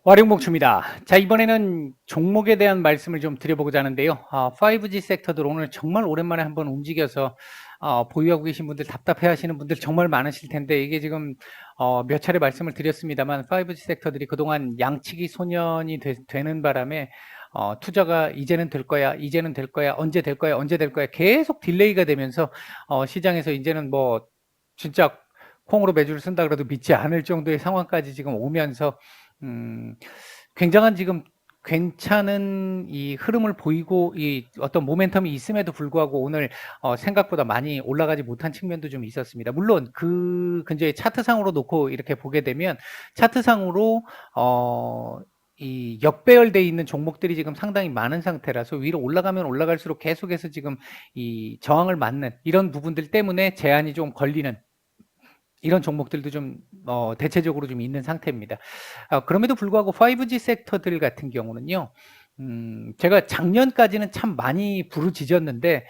와룡복추입니다. 자, 이번에는 종목에 대한 말씀을 좀 드려보고자 하는데요. 5G 섹터들 오늘 정말 오랜만에 한번 움직여서 보유하고 계신 분들, 답답해 하시는 분들 정말 많으실 텐데, 이게 지금 몇 차례 말씀을 드렸습니다만 5G 섹터들이 그동안 양치기 소년이 되는 바람에 투자가 이제는 될 거야, 이제는 될 거야, 언제 될 거야, 언제 될 거야 계속 딜레이가 되면서 시장에서 이제는 뭐 진짜 콩으로 매주를 쓴다 그래도 믿지 않을 정도의 상황까지 지금 오면서 음, 굉장한 지금 괜찮은 이 흐름을 보이고 이 어떤 모멘텀이 있음에도 불구하고 오늘 생각보다 많이 올라가지 못한 측면도 좀 있었습니다. 물론 그 근처에 차트상으로 놓고 이렇게 보게 되면 차트상으로 이 역배열돼 있는 종목들이 지금 상당히 많은 상태라서 위로 올라가면 올라갈수록 계속해서 지금 이 저항을 맞는 이런 부분들 때문에 제한이 좀 걸리는 이런 종목들도 좀 대체적으로 좀 있는 상태입니다. 그럼에도 불구하고 5G 섹터들 같은 경우는요. 제가 작년까지는 참 많이 부르짖었는데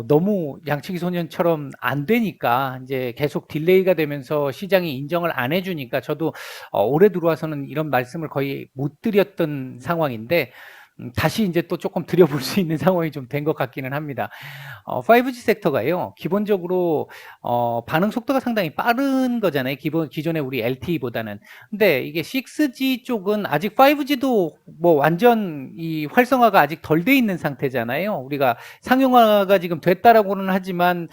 너무 양치기 소년처럼 안 되니까 이제 계속 딜레이가 되면서 시장이 인정을 안 해주니까 저도 올해 들어와서는 이런 말씀을 거의 못 드렸던 상황인데 다시 이제 또 조금 드려볼 수 있는 상황이 좀 된 것 같기는 합니다. 5G 섹터가요, 기본적으로, 반응 속도가 상당히 빠른 거잖아요. 기존의 우리 LTE보다는. 근데 이게 6G 쪽은 아직 5G도 뭐 완전 이 활성화가 아직 덜 돼 있는 상태잖아요. 우리가 상용화가 지금 됐다라고는 하지만,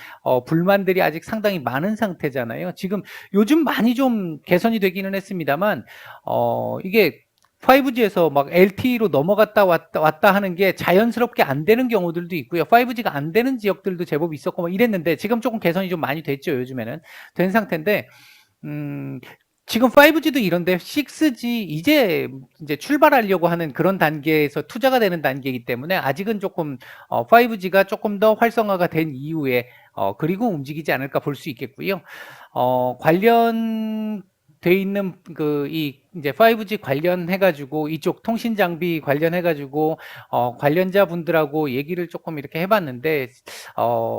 불만들이 아직 상당히 많은 상태잖아요. 지금 요즘 많이 좀 개선이 되기는 했습니다만, 이게 5G에서 막 LTE로 넘어갔다 왔다 하는 게 자연스럽게 안 되는 경우들도 있고요. 5G가 안 되는 지역들도 제법 있었고 뭐 이랬는데 지금 조금 개선이 좀 많이 됐죠. 요즘에는 된 상태인데 음, 지금 5G도 이런데 6G 이제 출발하려고 하는 그런 단계에서 투자가 되는 단계이기 때문에 아직은 조금 5G가 조금 더 활성화가 된 이후에 그리고 움직이지 않을까 볼 수 있겠고요. 관련 돼 있는 그 이 이제 5G 관련해 가지고 이쪽 통신 장비 관련해 가지고 관련자 분들하고 얘기를 조금 이렇게 해봤는데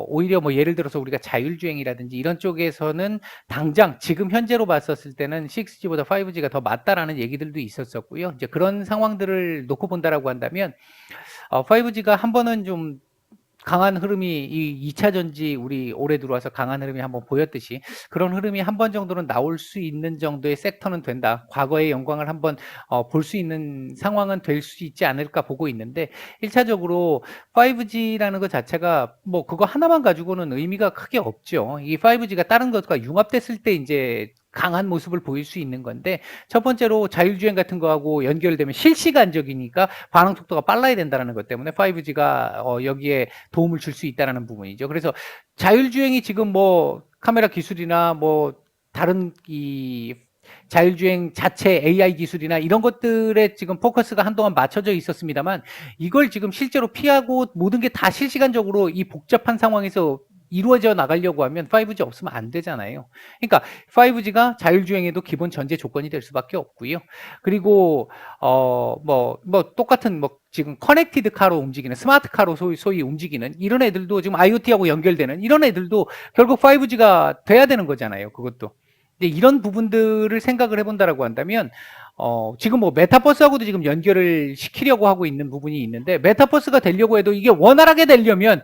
오히려 뭐 예를 들어서 우리가 자율주행이라든지 이런 쪽에서는 당장 지금 현재로 봤었을 때는 6G보다 5G가 더 맞다라는 얘기들도 있었었고요. 이제 그런 상황들을 놓고 본다라고 한다면 5G가 한 번은 좀 강한 흐름이 이 2차 전지 우리 올해 들어와서 강한 흐름이 한번 보였듯이 그런 흐름이 한 번 정도는 나올 수 있는 정도의 섹터는 된다. 과거의 영광을 한번 볼 수 있는 상황은 될 수 있지 않을까 보고 있는데 1차적으로 5G라는 것 자체가 뭐 그거 하나만 가지고는 의미가 크게 없죠. 이 5G가 다른 것과 융합됐을 때 이제 강한 모습을 보일 수 있는 건데 첫 번째로 자율주행 같은 거하고 연결되면 실시간적이니까 반응 속도가 빨라야 된다는 것 때문에 5G가 여기에 도움을 줄 수 있다는 부분이죠. 그래서 자율주행이 지금 뭐 카메라 기술이나 뭐 다른 이 자율주행 자체 AI 기술이나 이런 것들에 지금 포커스가 한동안 맞춰져 있었습니다만 이걸 지금 실제로 피하고 모든 게 다 실시간적으로 이 복잡한 상황에서 이루어져 나가려고 하면 5G 없으면 안 되잖아요. 그러니까 5G가 자율주행에도 기본 전제 조건이 될 수밖에 없고요. 그리고 똑같은 뭐 지금 커넥티드 카로 움직이는 스마트 카로 소위 움직이는 이런 애들도 지금 IoT하고 연결되는 이런 애들도 결국 5G가 돼야 되는 거잖아요. 그것도. 근데 이런 부분들을 생각을 해본다라고 한다면 지금 뭐 메타버스하고도 지금 연결을 시키려고 하고 있는 부분이 있는데 메타버스가 되려고 해도 이게 원활하게 되려면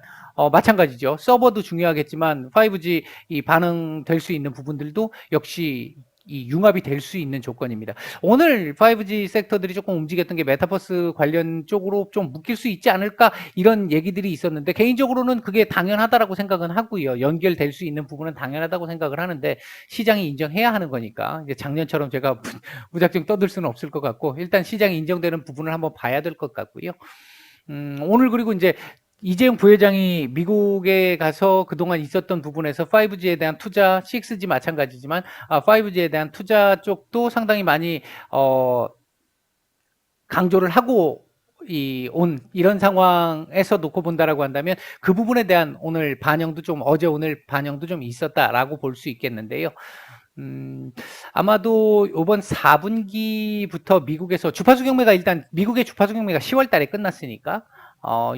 마찬가지죠. 서버도 중요하겠지만 5G 이 반응될 수 있는 부분들도 역시 이 융합이 될 수 있는 조건입니다. 오늘 5G 섹터들이 조금 움직였던 게 메타버스 관련 쪽으로 좀 묶일 수 있지 않을까 이런 얘기들이 있었는데 개인적으로는 그게 당연하다라고 생각은 하고요. 연결될 수 있는 부분은 당연하다고 생각을 하는데 시장이 인정해야 하는 거니까 이제 작년처럼 제가 무작정 떠들 수는 없을 것 같고 일단 시장이 인정되는 부분을 한번 봐야 될 것 같고요. 오늘 그리고 이제 이재용 부회장이 미국에 가서 그동안 있었던 부분에서 5G에 대한 투자, 6G 마찬가지지만 5G에 대한 투자 쪽도 상당히 많이 강조를 하고 온 이런 상황에서 놓고 본다라고 한다면 그 부분에 대한 오늘 반영도 좀 어제 오늘 반영도 좀 있었다라고 볼 수 있겠는데요. 아마도 이번 4분기부터 미국에서 주파수 경매가 일단 미국의 주파수 경매가 10월 달에 끝났으니까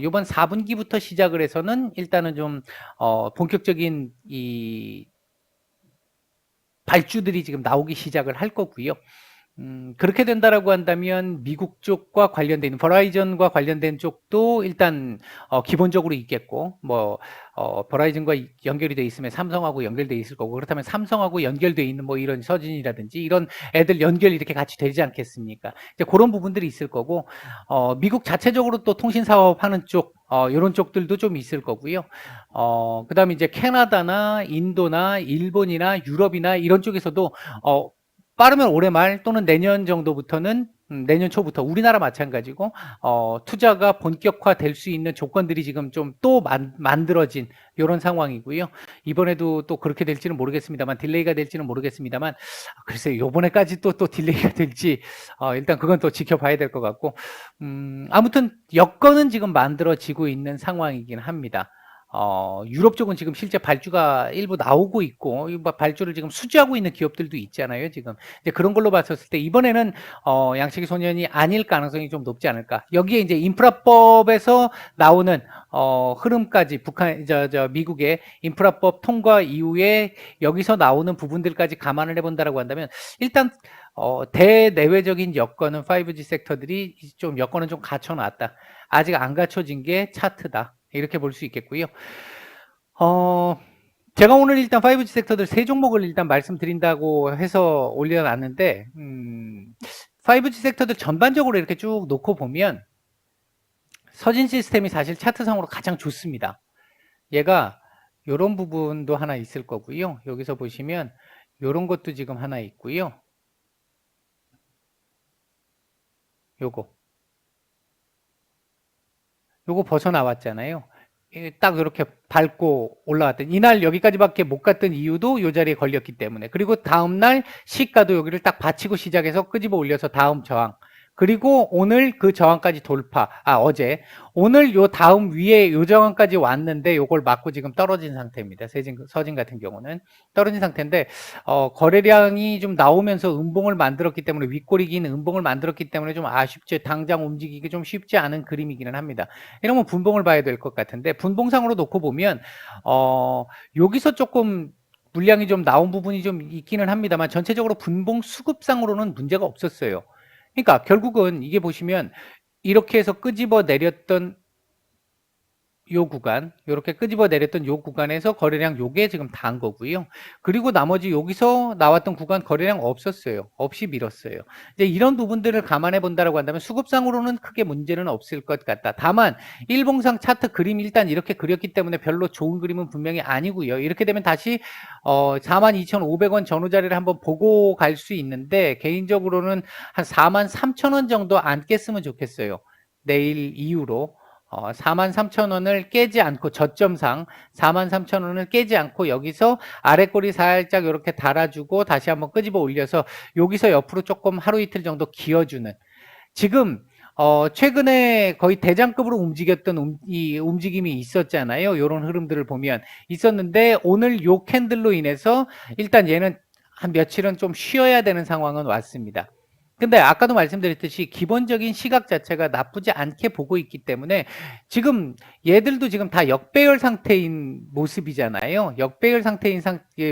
이번 4분기부터 시작을 해서는 일단은 좀 본격적인 이 발주들이 지금 나오기 시작을 할 거고요. 그렇게 된다라고 한다면 미국 쪽과 관련돼 있는 버라이전과 관련된 쪽도 일단 기본적으로 있겠고 뭐 버라이전과 연결이 돼 있으면 삼성하고 연결돼 있을 거고 그렇다면 삼성하고 연결돼 있는 뭐 이런 서진이라든지 이런 애들 연결이 이렇게 같이 되지 않겠습니까? 이제 그런 부분들이 있을 거고 미국 자체적으로 또 통신 사업 하는 쪽 이런 쪽들도 좀 있을 거고요. 그다음에 이제 캐나다나 인도나 일본이나 유럽이나 이런 쪽에서도 빠르면 올해 말 또는 내년 정도부터는 내년 초부터 우리나라 마찬가지고 투자가 본격화될 수 있는 조건들이 지금 좀 또 만들어진 이런 상황이고요. 이번에도 또 그렇게 될지는 모르겠습니다만 딜레이가 될지는 모르겠습니다만 글쎄요. 요번에까지 또 딜레이가 될지 일단 그건 또 지켜봐야 될 것 같고 아무튼 여건은 지금 만들어지고 있는 상황이긴 합니다. 유럽 쪽은 지금 실제 발주가 일부 나오고 있고, 발주를 지금 수주하고 있는 기업들도 있잖아요, 지금. 이제 그런 걸로 봤었을 때, 이번에는, 양식의 소년이 아닐 가능성이 좀 높지 않을까. 여기에 이제 인프라법에서 나오는, 흐름까지 미국의 인프라법 통과 이후에 여기서 나오는 부분들까지 감안을 해본다라고 한다면, 일단, 대내외적인 여건은 5G 섹터들이 좀 여건은 좀 갖춰놨다. 아직 안 갖춰진 게 차트다. 이렇게 볼 수 있겠고요. 제가 오늘 일단 5G 섹터들 세 종목을 일단 말씀드린다고 해서 올려놨는데, 5G 섹터들 전반적으로 이렇게 쭉 놓고 보면, 서진 시스템이 사실 차트상으로 가장 좋습니다. 얘가 요런 부분도 하나 있을 거고요. 여기서 보시면 요런 것도 지금 하나 있고요. 요거 벗어나왔잖아요. 딱 이렇게 밟고 올라왔던 이날 여기까지밖에 못 갔던 이유도 이 자리에 걸렸기 때문에 그리고 다음날 시가도 여기를 딱 받치고 시작해서 끄집어 올려서 다음 저항 그리고 오늘 그 저항까지 돌파 어제 오늘 요 다음 위에 요 저항까지 왔는데 요걸 맞고 지금 떨어진 상태입니다. 서진 같은 경우는 떨어진 상태인데 거래량이 좀 나오면서 음봉을 만들었기 때문에 윗꼬리 긴 음봉을 만들었기 때문에 좀 아쉽죠. 당장 움직이기 좀 쉽지 않은 그림이기는 합니다. 이러면 분봉을 봐야 될 것 같은데 분봉상으로 놓고 보면 여기서 조금 물량이 좀 나온 부분이 좀 있기는 합니다만 전체적으로 분봉 수급상으로는 문제가 없었어요. 그러니까 결국은 이게 보시면 이렇게 해서 끄집어 내렸던 요 구간, 요렇게 끄집어 내렸던 요 구간에서 거래량 요게 지금 단 거고요. 그리고 나머지 여기서 나왔던 구간 거래량 없었어요. 없이 밀었어요. 이제 이런 부분들을 감안해 본다라고 한다면 수급상으로는 크게 문제는 없을 것 같다. 다만 일봉상 차트 그림 일단 이렇게 그렸기 때문에 별로 좋은 그림은 분명히 아니고요. 이렇게 되면 다시 42,500원 전후 자리를 한번 보고 갈 수 있는데 개인적으로는 한 43,000원 정도 안 깼으면 좋겠어요. 내일 이후로 43,000원을 깨지 않고 저점상 43,000원을 깨지 않고 여기서 아래꼬리 살짝 이렇게 달아주고 다시 한번 끄집어 올려서 여기서 옆으로 조금 하루 이틀 정도 기어주는 지금 최근에 거의 대장급으로 움직였던 이 움직임이 있었잖아요. 이런 흐름들을 보면 있었는데 오늘 요 캔들로 인해서 일단 얘는 한 며칠은 좀 쉬어야 되는 상황은 왔습니다. 근데 아까도 말씀드렸듯이 기본적인 시각 자체가 나쁘지 않게 보고 있기 때문에 지금 얘들도 지금 다 역배열 상태인 모습이잖아요. 역배열 상태인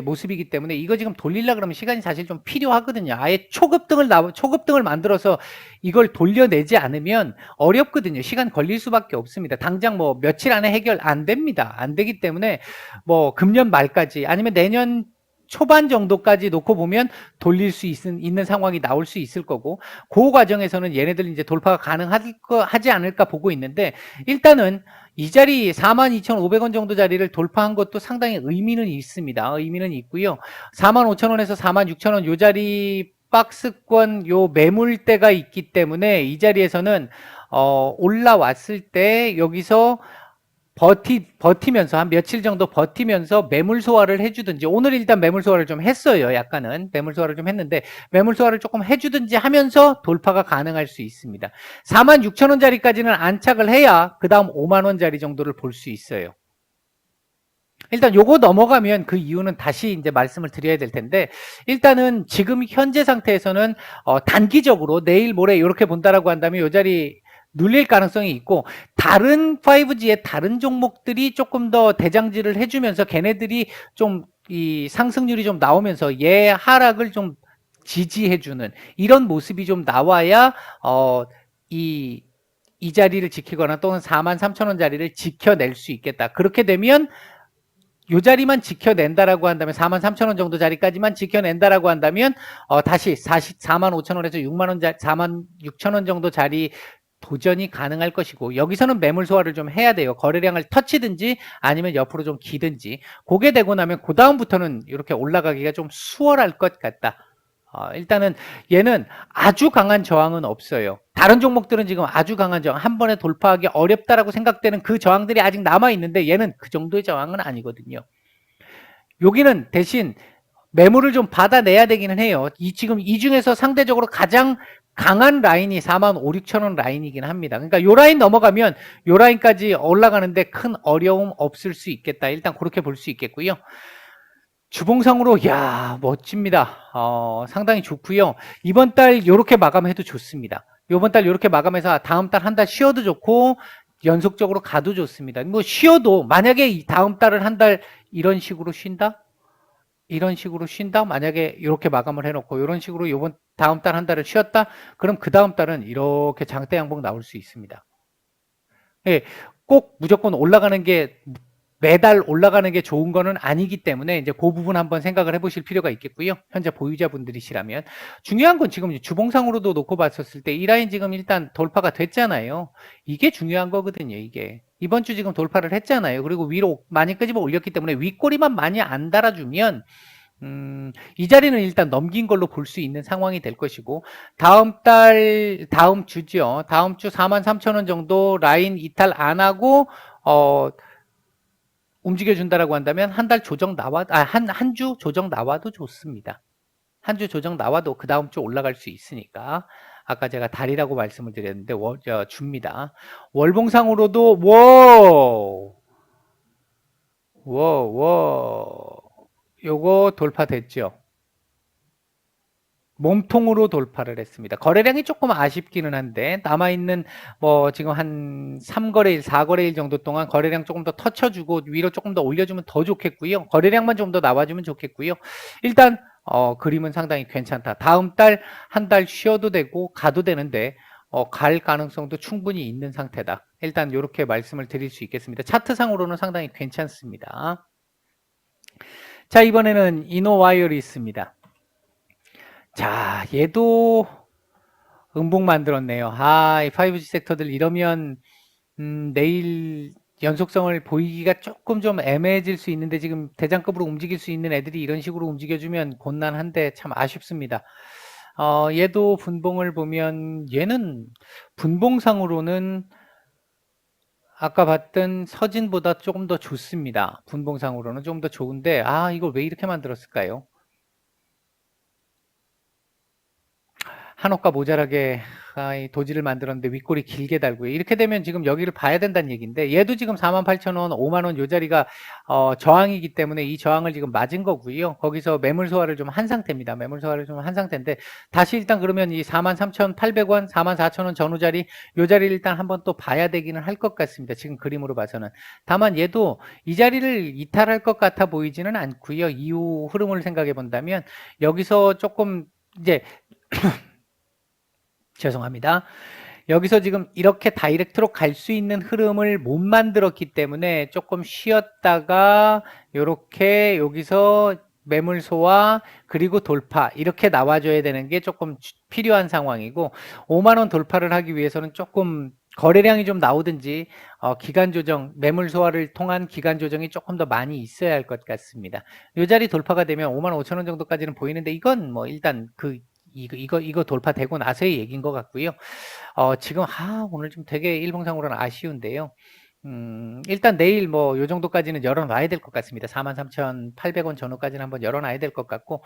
모습이기 때문에 이거 지금 돌리려 그러면 시간이 사실 좀 필요하거든요. 아예 초급등을 만들어서 이걸 돌려내지 않으면 어렵거든요. 시간 걸릴 수밖에 없습니다. 당장 뭐 며칠 안에 해결 안 됩니다. 안 되기 때문에 뭐 금년 말까지 아니면 내년 초반 정도까지 놓고 보면 돌릴 수 있는 상황이 나올 수 있을 거고 그 과정에서는 얘네들 이제 돌파가 가능하지 않을까 보고 있는데 일단은 이 자리 42,500원 정도 자리를 돌파한 것도 상당히 의미는 있습니다. 의미는 있고요. 45,000원에서 46,000원 요 자리 박스권 요 매물대가 있기 때문에 이 자리에서는 올라왔을 때 여기서 버티면서 한 며칠 정도 버티면서 매물 소화를 해주든지 오늘 일단 매물 소화를 좀 했어요. 약간은 매물 소화를 좀 했는데 매물 소화를 조금 해주든지 하면서 돌파가 가능할 수 있습니다. 46,000원짜리까지는 안착을 해야 그 다음 5만원짜리 정도를 볼 수 있어요. 일단 요거 넘어가면 그 이유는 다시 이제 말씀을 드려야 될 텐데 일단은 지금 현재 상태에서는 단기적으로 내일 모레 이렇게 본다라고 한다면 요 자리 눌릴 가능성이 있고 다른 5G의 다른 종목들이 조금 더 대장질을 해주면서 걔네들이 좀 이 상승률이 좀 나오면서 얘 하락을 좀 지지해주는 이런 모습이 좀 나와야 이 자리를 지키거나 또는 43,000원 자리를 지켜낼 수 있겠다. 그렇게 되면 이 자리만 지켜낸다라고 한다면 43,000원 정도 자리까지만 지켜낸다라고 한다면 다시 45,000원에서 6만원 46,000원 정도 자리 도전이 가능할 것이고, 여기서는 매물 소화를 좀 해야 돼요. 거래량을 터치든지 아니면 옆으로 좀 기든지. 그게 되고 나면 그 다음부터는 이렇게 올라가기가 좀 수월할 것 같다. 일단은 얘는 아주 강한 저항은 없어요. 다른 종목들은 지금 아주 강한 저항, 한 번에 돌파하기 어렵다라고 생각되는 그 저항들이 아직 남아있는데 얘는 그 정도의 저항은 아니거든요. 여기는 대신 매물을 좀 받아내야 되기는 해요. 지금 이 중에서 상대적으로 가장 강한 라인이 45,000~46,000원 라인이긴 합니다. 그러니까 요 라인 넘어가면 요 라인까지 올라가는데 큰 어려움 없을 수 있겠다. 일단 그렇게 볼 수 있겠고요. 주봉상으로 야 멋집니다. 상당히 좋고요. 이번 달 요렇게 마감해도 좋습니다. 이번 달 요렇게 마감해서 다음 달 한 달 쉬어도 좋고 연속적으로 가도 좋습니다. 뭐 쉬어도 만약에 이 다음 달을 한 달 이런 식으로 쉰다? 이런 식으로 쉰다? 만약에 이렇게 마감을 해놓고 이런 식으로 요번 다음 달 한 달을 쉬었다? 그럼 그 다음 달은 이렇게 장대 양봉 나올 수 있습니다. 예, 꼭 무조건 올라가는 게 매달 올라가는 게 좋은 거는 아니기 때문에 이제 그 부분 한번 생각을 해보실 필요가 있겠고요. 현재 보유자분들이시라면 중요한 건 지금 주봉상으로도 놓고 봤었을 때 이 라인 지금 일단 돌파가 됐잖아요. 이게 중요한 거거든요. 이게 이번 주 지금 돌파를 했잖아요. 그리고 위로 많이 끄집어 올렸기 때문에 윗꼬리만 많이 안 달아주면 이 자리는 일단 넘긴 걸로 볼 수 있는 상황이 될 것이고, 다음 주죠. 다음 주 43,000원 정도 라인 이탈 안 하고 움직여준다라고 한다면 한 달 조정 한 주 조정 나와도 좋습니다. 한 주 조정 나와도 그 다음 주 올라갈 수 있으니까. 아까 제가 달이라고 말씀을 드렸는데 줍니다. 월봉상으로도 요거 돌파됐죠. 몸통으로 돌파를 했습니다. 거래량이 조금 아쉽기는 한데 남아있는 뭐 지금 한 3거래일 4거래일 정도 동안 거래량 조금 더 터쳐주고 위로 조금 더 올려주면 더 좋겠고요. 거래량만 좀 더 나와주면 좋겠고요. 일단 그림은 상당히 괜찮다. 다음 달 한 달 쉬어도 되고 가도 되는데 갈 가능성도 충분히 있는 상태다. 일단 이렇게 말씀을 드릴 수 있겠습니다. 차트상으로는 상당히 괜찮습니다. 자, 이번에는 이노와이어리 있습니다. 자, 얘도 음봉 만들었네요. 이 5G 섹터들 이러면 내일 연속성을 보이기가 조금 좀 애매해질 수 있는데 지금 대장급으로 움직일 수 있는 애들이 이런 식으로 움직여주면 곤란한데 참 아쉽습니다. 얘도 분봉을 보면 얘는 분봉상으로는 아까 봤던 서진보다 조금 더 좋습니다. 분봉상으로는 좀 더 좋은데 이걸 왜 이렇게 만들었을까요? 한옥과 모자라게 이 도지를 만들었는데 윗골이 길게 달고요. 이렇게 되면 지금 여기를 봐야 된다는 얘기인데 얘도 지금 48,000원, 50,000원 요 자리가 저항이기 때문에 이 저항을 지금 맞은 거고요. 거기서 매물 소화를 좀 한 상태입니다. 매물 소화를 좀 한 상태인데 다시 일단 그러면 이 43,800원, 44,000원 전후 자리 요 자리를 일단 한번 또 봐야 되기는 할 것 같습니다. 지금 그림으로 봐서는. 다만 얘도 이 자리를 이탈할 것 같아 보이지는 않고요. 이후 흐름을 생각해 본다면 여기서 조금 이제 죄송합니다. 여기서 지금 이렇게 다이렉트로 갈 수 있는 흐름을 못 만들었기 때문에 조금 쉬었다가 이렇게 여기서 매물 소화 그리고 돌파 이렇게 나와줘야 되는 게 조금 필요한 상황이고 5만원 돌파를 하기 위해서는 조금 거래량이 좀 나오든지 기간 조정 매물 소화를 통한 기간 조정이 조금 더 많이 있어야 할 것 같습니다. 이 자리 돌파가 되면 55,000원 정도까지는 보이는데 이건 뭐 일단 이거 돌파되고 나서의 얘기인 것 같고요. 지금 오늘 좀 되게 일봉상으로는 아쉬운데요. 일단 내일 뭐 요 정도까지는 열어놔야 될 것 같습니다. 43,800원 전후까지는 한번 열어놔야 될 것 같고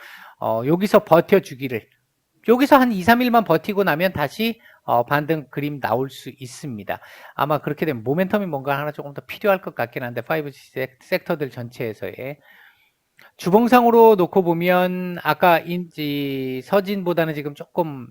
여기서 버텨주기를 여기서 한 2, 3일만 버티고 나면 다시 반등 그림 나올 수 있습니다. 아마 그렇게 되면 모멘텀이 뭔가 하나 조금 더 필요할 것 같긴 한데 5G 섹터들 전체에서의 주봉상으로 놓고 보면 아까 서진보다는 지금 조금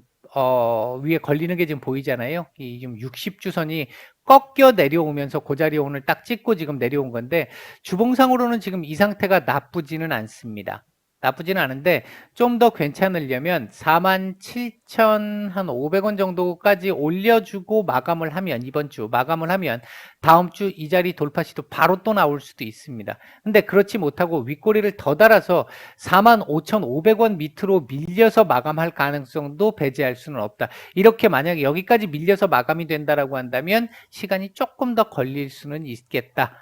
위에 걸리는 게 지금 보이잖아요. 이 지금 60주선이 꺾여 내려오면서 그 자리에 오늘 딱 찍고 지금 내려온 건데 주봉상으로는 지금 이 상태가 나쁘지는 않습니다. 나쁘진 않은데 좀 더 괜찮으려면 47,500원 정도까지 올려주고 마감을 하면, 이번 주 마감을 하면 다음 주 이 자리 돌파 시도 바로 또 나올 수도 있습니다. 근데 그렇지 못하고 윗꼬리를 더 달아서 45,500원 밑으로 밀려서 마감할 가능성도 배제할 수는 없다. 이렇게 만약에 여기까지 밀려서 마감이 된다라고 한다면 시간이 조금 더 걸릴 수는 있겠다.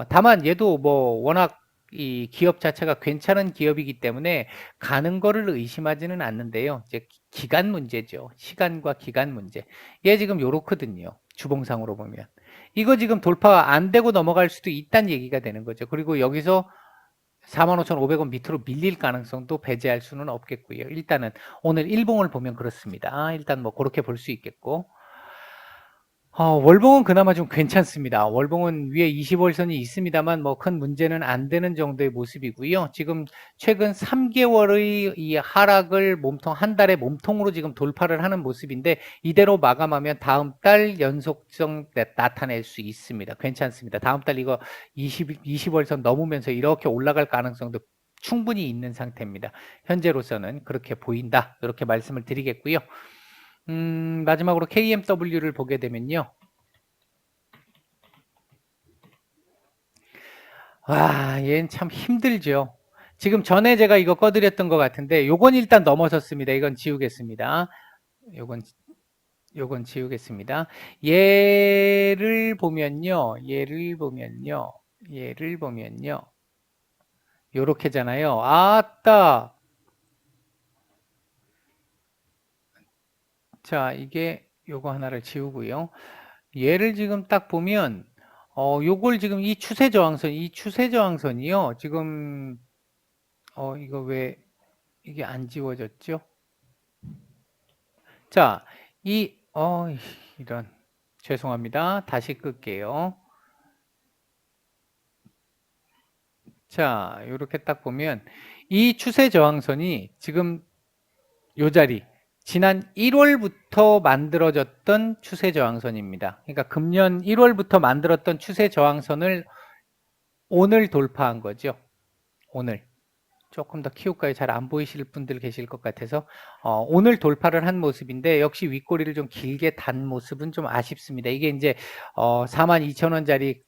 다만 얘도 뭐 워낙 이 기업 자체가 괜찮은 기업이기 때문에 가는 거를 의심하지는 않는데요. 이제 기간 문제죠. 시간과 기간 문제. 얘 지금 요렇거든요. 주봉상으로 보면. 이거 지금 돌파 안 되고 넘어갈 수도 있다는 얘기가 되는 거죠. 그리고 여기서 45,500원 밑으로 밀릴 가능성도 배제할 수는 없겠고요. 일단은 오늘 일봉을 보면 그렇습니다. 일단 뭐 그렇게 볼 수 있겠고. 월봉은 그나마 좀 괜찮습니다. 월봉은 위에 20월선이 있습니다만 뭐 큰 문제는 안 되는 정도의 모습이고요. 지금 최근 3개월의 이 하락을 한 달에 몸통으로 지금 돌파를 하는 모습인데 이대로 마감하면 다음 달 연속성 나타낼 수 있습니다. 괜찮습니다. 다음 달 이거 20월선 넘으면서 이렇게 올라갈 가능성도 충분히 있는 상태입니다. 현재로서는 그렇게 보인다. 이렇게 말씀을 드리겠고요. 마지막으로 KMW를 보게 되면요. 와, 얘는 참 힘들죠. 지금 전에 제가 이거 꺼드렸던 것 같은데, 요건 일단 넘어섰습니다. 이건 지우겠습니다. 요건 지우겠습니다. 얘를 보면요. 요렇게잖아요. 아따. 자, 이게 요거 하나를 지우고요. 얘를 지금 딱 보면 요걸 지금 이 추세 저항선이요. 지금 이거 왜 이게 안 지워졌죠? 자, 이런 죄송합니다. 다시 끌게요. 자, 이렇게 딱 보면 이 추세 저항선이 지금 요 자리 지난 1월부터 만들어졌던 추세 저항선입니다. 그러니까 금년 1월부터 만들었던 추세 저항선을 오늘 돌파한 거죠. 오늘. 조금 더 키울까요? 잘 안 보이실 분들 계실 것 같아서 오늘 돌파를 한 모습인데 역시 윗꼬리를 좀 길게 단 모습은 좀 아쉽습니다. 이게 이제 42,000원짜리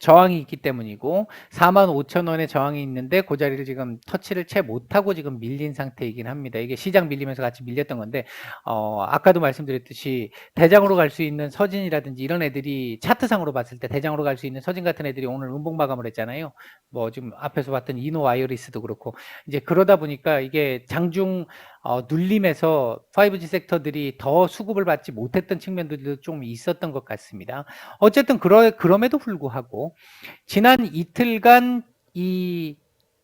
저항이 있기 때문이고 45,000원의 저항이 있는데 그 자리를 지금 터치를 채 못하고 지금 밀린 상태이긴 합니다. 이게 시장 밀리면서 같이 밀렸던 건데 아까도 말씀드렸듯이 대장으로 갈 수 있는 서진이라든지 이런 애들이 차트상으로 봤을 때 대장으로 갈 수 있는 서진 같은 애들이 오늘 음봉 마감을 했잖아요. 뭐 지금 앞에서 봤던 이노 와이어리스도 그렇고 이제 그러다 보니까 이게 장중 눌림에서 5G 섹터들이 더 수급을 받지 못했던 측면들도 좀 있었던 것 같습니다. 어쨌든 그럼에도 불구하고 지난 이틀간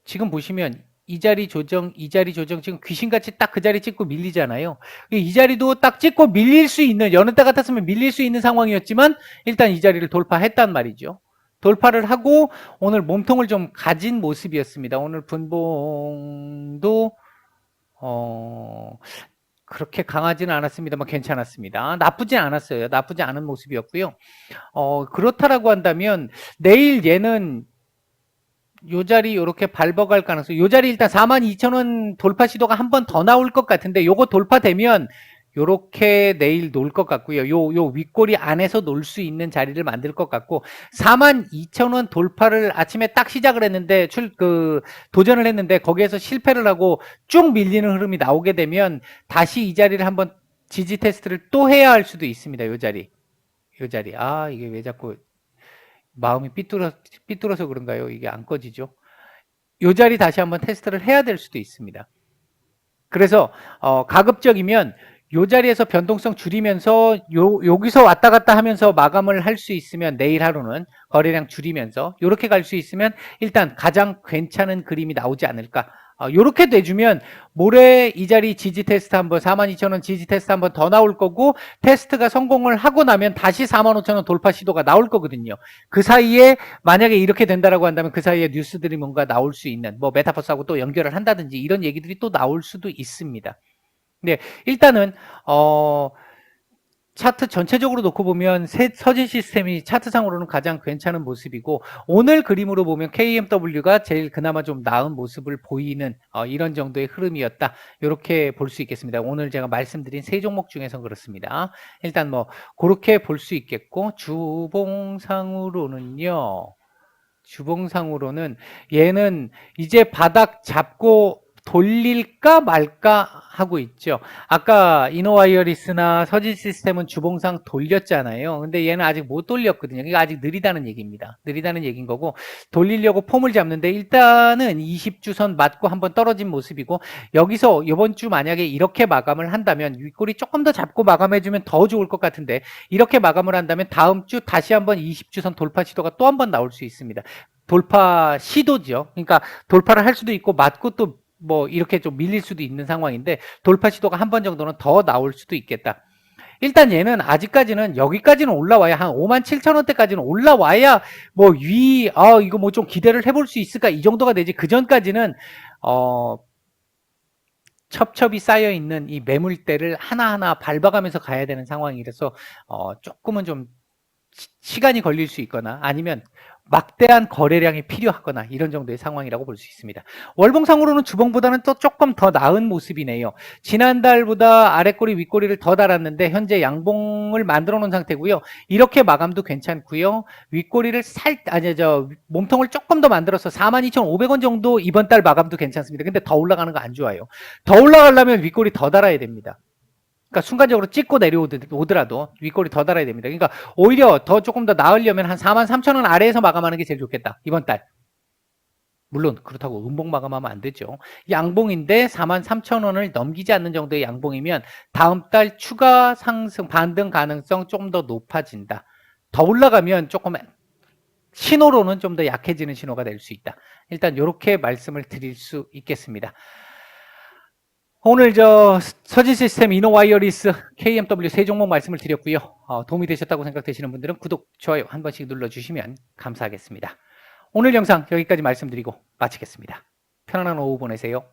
지금 보시면 이 자리 조정 지금 귀신같이 딱 그 자리 찍고 밀리잖아요. 이 자리도 딱 찍고 밀릴 수 있는 여느 때 같았으면 밀릴 수 있는 상황이었지만 일단 이 자리를 돌파했단 말이죠. 돌파를 하고 오늘 몸통을 좀 가진 모습이었습니다. 오늘 분봉도 그렇게 강하지는 않았습니다만 괜찮았습니다. 나쁘지 않았어요. 나쁘지 않은 모습이었고요. 그렇다라고 한다면 내일 얘는 요 자리 이렇게 밟아갈 가능성, 요 자리 일단 42,000원 돌파 시도가 한 번 더 나올 것 같은데 요거 돌파되면 요렇게 내일 놓을 것 같고요. 요 윗꼬리 안에서 놓을 수 있는 자리를 만들 것 같고 42,000원 돌파를 아침에 딱 시작을 했는데 도전을 했는데 거기에서 실패를 하고 쭉 밀리는 흐름이 나오게 되면 다시 이 자리를 한번 지지 테스트를 또 해야 할 수도 있습니다. 요 자리. 이게 왜 자꾸 마음이 삐뚤어서 그런가요? 이게 안 꺼지죠. 요 자리 다시 한번 테스트를 해야 될 수도 있습니다. 그래서 가급적이면 요 자리에서 변동성 줄이면서 여기서 왔다 갔다 하면서 마감을 할 수 있으면 내일 하루는 거래량 줄이면서 이렇게 갈 수 있으면 일단 가장 괜찮은 그림이 나오지 않을까. 요렇게 돼주면 모레 이 자리 지지 테스트 한번 42,000원 지지 테스트 한번 더 나올 거고 테스트가 성공을 하고 나면 다시 45,000원 돌파 시도가 나올 거거든요. 그 사이에 만약에 이렇게 된다라고 한다면 그 사이에 뉴스들이 뭔가 나올 수 있는 뭐 메타버스하고 또 연결을 한다든지 이런 얘기들이 또 나올 수도 있습니다. 네, 일단은 차트 전체적으로 놓고 보면 서진 시스템이 차트상으로는 가장 괜찮은 모습이고, 오늘 그림으로 보면 KMW가 제일 그나마 좀 나은 모습을 보이는 이런 정도의 흐름이었다. 이렇게 볼 수 있겠습니다. 오늘 제가 말씀드린 세 종목 중에서 그렇습니다. 일단 뭐 그렇게 볼 수 있겠고, 주봉상으로는 얘는 이제 바닥 잡고 돌릴까 말까 하고 있죠. 아까 이노와이어리스나 서진 시스템은 주봉상 돌렸잖아요. 근데 얘는 아직 못 돌렸거든요. 그러니까 아직 느리다는 얘기입니다. 느리다는 얘기인 거고, 돌리려고 폼을 잡는데 일단은 20주선 맞고 한번 떨어진 모습이고, 여기서 이번 주 만약에 이렇게 마감을 한다면 윗꼬리 조금 더 잡고 마감해주면 더 좋을 것 같은데, 이렇게 마감을 한다면 다음 주 다시 한번 20주선 돌파 시도가 또 한번 나올 수 있습니다. 돌파 시도죠. 그러니까 돌파를 할 수도 있고 맞고 또 뭐 이렇게 좀 밀릴 수도 있는 상황인데, 돌파 시도가 한 번 정도는 더 나올 수도 있겠다. 일단 얘는 아직까지는 여기까지는 올라와야, 한 57,000원대까지는 올라와야 뭐 이거 뭐 좀 기대를 해볼 수 있을까, 이 정도가 되지. 그 전까지는 첩첩이 쌓여 있는 이 매물대를 하나하나 밟아가면서 가야 되는 상황이라서 조금은 좀 시간이 걸릴 수 있거나 아니면 막대한 거래량이 필요하거나 이런 정도의 상황이라고 볼 수 있습니다. 월봉상으로는 주봉보다는 또 조금 더 나은 모습이네요. 지난달보다 아래꼬리 윗꼬리를 더 달았는데 현재 양봉을 만들어 놓은 상태고요. 이렇게 마감도 괜찮고요. 윗꼬리를 몸통을 조금 더 만들어서 42,500원 정도 이번 달 마감도 괜찮습니다. 근데 더 올라가는 거 안 좋아요. 더 올라가려면 윗꼬리 더 달아야 됩니다. 그러니까 순간적으로 찍고 내려오더라도 윗꼬리 더 달아야 됩니다. 그러니까 오히려 더 조금 더 나으려면 한 43,000원 아래에서 마감하는 게 제일 좋겠다. 이번 달. 물론 그렇다고 음봉 마감하면 안 되죠. 양봉인데 43,000원을 넘기지 않는 정도의 양봉이면 다음 달 추가 상승 반등 가능성 좀 더 높아진다. 더 올라가면 조금 신호로는 좀 더 약해지는 신호가 될 수 있다. 일단 이렇게 말씀을 드릴 수 있겠습니다. 오늘 서진 시스템, 이노와이어리스, KMW 세 종목 말씀을 드렸고요. 도움이 되셨다고 생각되시는 분들은 구독, 좋아요 한 번씩 눌러주시면 감사하겠습니다. 오늘 영상 여기까지 말씀드리고 마치겠습니다. 편안한 오후 보내세요.